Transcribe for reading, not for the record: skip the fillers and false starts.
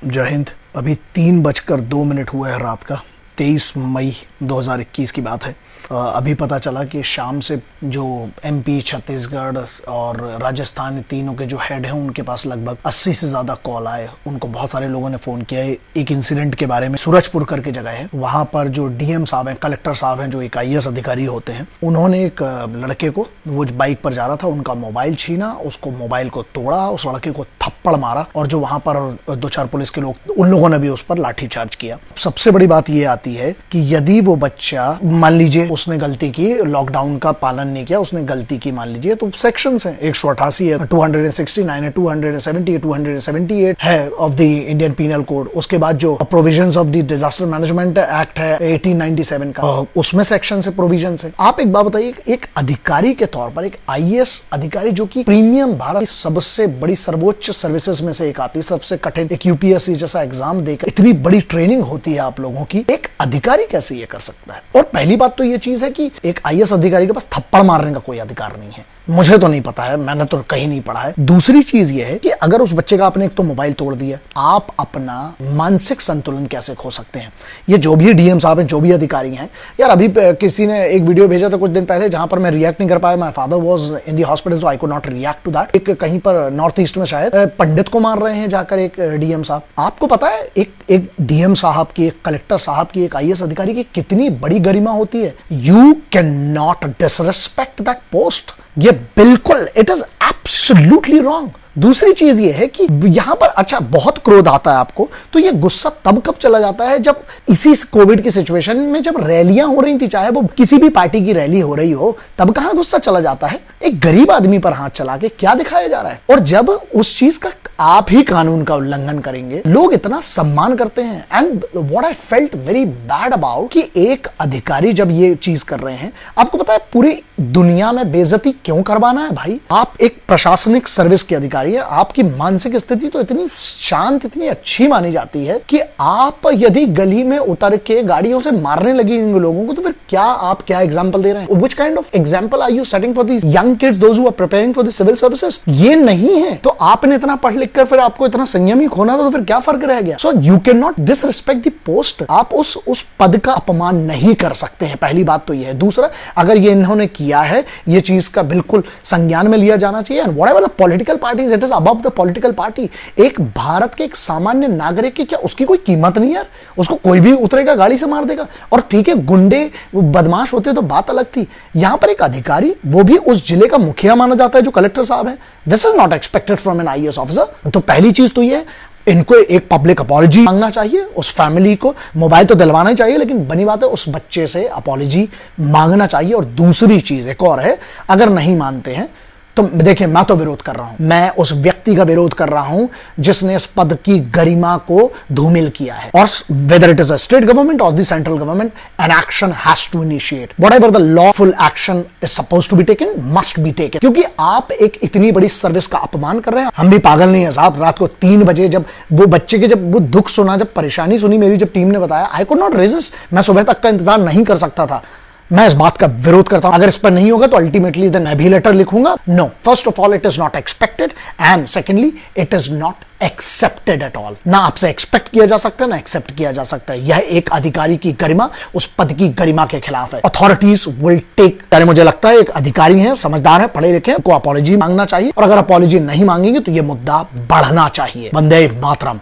जय हिंद। अभी 3:02 हुआ है रात का। 23 मई 2021 की बात है। अभी पता चला कि शाम से जो एमपी, छत्तीसगढ़ और राजस्थान तीनों के जो हेड हैं उनके पास लगभग 80 से ज़्यादा कॉल आए। उनको बहुत सारे लोगों ने फ़ोन किया है एक इंसिडेंट के बारे में। सूरजपुर करके जगह है, वहाँ पर जो डीएम साहब हैं, कलेक्टर साहब हैं, जो एक आईएएस अधिकारी होते हैं, उन्होंने एक लड़के को, वो बाइक पर जा रहा था, उनका मोबाइल छीना, उसको मोबाइल को तोड़ा, उस लड़के को थप्पड़ मारा और जो वहाँ पर 2-4 पुलिस के लोग, उन लोगों ने भी उस पर लाठीचार्ज किया। सबसे बड़ी बात ये आती है कि यदि वो बच्चा, मान लीजिए उसने गलती की, लॉकडाउन का पालन नहीं किया, उसने गलती की मान लीजिए, तो सेक्शंस हैं 188 है, 269 है, 270 है, 278 है of the Indian Penal Code. उसके बाद जो provisions of the disaster management act है 1897 का, उसमें सेक्शन से प्रोविजंस है। आप एक बात बताइए, एक अधिकारी के तौर पर, एक आईएएस अधिकारी जो कि प्रीमियम भारत की सबसे बड़ी सर्वोच्च सर्विसेज में से एक आती है, सबसे कठिन, एक यूपीएससी जैसा एग्जाम देकर इतनी बड़ी ट्रेनिंग होती है आप लोगों की, एक अधिकारी कैसे ये कर सकता है? और पहली बात तो ये चीज है कि एक आईएएस अधिकारी के पास थप्पड़ मारने का कोई अधिकार नहीं है। मुझे तो नहीं पता है, मैंने तो कहीं नहीं पढ़ा है। दूसरी चीज ये है कि अगर उस बच्चे का आपने एक तो मोबाइल तोड़ दिया, आप अपना मानसिक संतुलन कैसे खो सकते हैं? ये जो भी डीएम साहब हैं, जो भी अधिकारी हैं, यार अभी किसी ने एक वीडियो भेजा था कुछ दिन पहले जहां पर मैं रिएक्ट नहीं कर पाया। My father was in the hospital so I could not react to that. एक कहीं पर नॉर्थ ईस्ट में शायद पंडित को मार रहे हैं जाकर एक डीएम साहब। आपको पता है एक डीएम साहब की, एक कलेक्टर साहब की, एक आईएएस अधिकारी की कितनी बड़ी गरिमा होती है? You can not disrespect that post. ये बिल्कुल, इट इज एब्सोल्युटली रॉन्ग। दूसरी चीज ये है कि यहां पर अच्छा बहुत क्रोध आता है आपको, तो ये गुस्सा तब कब चला जाता है जब इसी कोविड की सिचुएशन में जब रैलियां हो रही थी, चाहे वो किसी भी पार्टी की रैली हो रही हो, तब कहां गुस्सा चला जाता है? एक गरीब आदमी पर हाथ चला के क्या दिखाया जा रहा है? और जब उस चीज का आप ही कानून का उल्लंघन करेंगे, लोग इतना सम्मान करते हैं। And what I felt very bad about कि एक अधिकारी जब ये चीज कर रहे हैं, आपको पता है पूरी दुनिया में बेइज्जती क्यों करवाना है भाई? आप एक प्रशासनिक सर्विस के अधिकारी है, आपकी मानसिक स्थिति तो इतनी शांत, इतनी अच्छी मानी जाती है कि आप यदि गली में उतर के गाड़ियों से मारने लगी इन लोगों को, तो फिर क्या एग्जाम्पल दे रहे हैं? Which kind of example are you setting for these young kids, those who are preparing for the civil services? ये नहीं है। तो आपने इतना पढ़ लिख कर फिर आपको इतना संयमी होना था, तो फिर क्या फर्क रह गया? So you cannot disrespect the post। आप उस पद का अपमान नहीं कर सकते हैं, पहली बात तो ये है। दूसरा, अगर ये इन्होंने किया है, ये चीज का बिल्कुल संज्ञान में लिया जाना चाहिए। And whatever the political parties, it is above the political party. एक भारत के एक सामान्य नागरिक की क्या उसकी कोई कीमत नहीं है? उसको कोई भी उतरेगा गाड़ी से मार देगा। और ठीक है, गुंडे बदमाश होते तो बात अलग थी। यहां पर एक अधिकारी, वो भी उस जिले का मुखिया माना जाता है, जो कलेक्टर साहब है। This is not expected from an IAS officer. तो पहली चीज तो ये, इनको एक पब्लिक अपॉलॉजी मांगना चाहिए। उस फैमिली को मोबाइल तो दिलवाना ही चाहिए, लेकिन बनी बात है उस बच्चे से अपॉलॉजी मांगना चाहिए। और दूसरी चीज एक और है, अगर नहीं मानते हैं तो देखिए, मैं तो विरोध कर रहा हूं, मैं उस व्यक्ति का विरोध कर रहा हूं जिसने इस पद की गरिमा को धूमिल किया है। और whether it is a state government और the central government, an action has to initiate. Whatever the lawful action is supposed to be taken must be taken. क्योंकि आप एक इतनी बड़ी सर्विस का अपमान कर रहे हैं। हम भी पागल नहीं है साहब। रात को 3 बजे जब वो बच्चे के, जब वो दुख सुना, जब परेशानी सुनी मेरी, जब टीम ने बताया, आई कुड नॉट रेजिस्ट। मैं सुबह तक का इंतजार नहीं कर सकता था। मैं इस बात का विरोध करता हूं। अगर इस पर नहीं होगा तो अल्टीमेटली देन मैं भी लेटर लिखूंगा। No, first of all it is not expected, and secondly it is not accepted at all. ना आपसे एक्सपेक्ट किया जा सकता है, ना एक्सेप्ट किया जा सकता है। यह एक अधिकारी की गरिमा, उस पद की गरिमा के खिलाफ है। अथॉरिटीज विल टेक, यानी मुझे लगता है एक अधिकारी है, समझदार है, पढ़े लिखे, को अपॉलॉजी मांगना चाहिए। और अगर अपॉलॉजी नहीं मांगेंगे तो यह मुद्दा बढ़ना चाहिए। वंदे मातरम।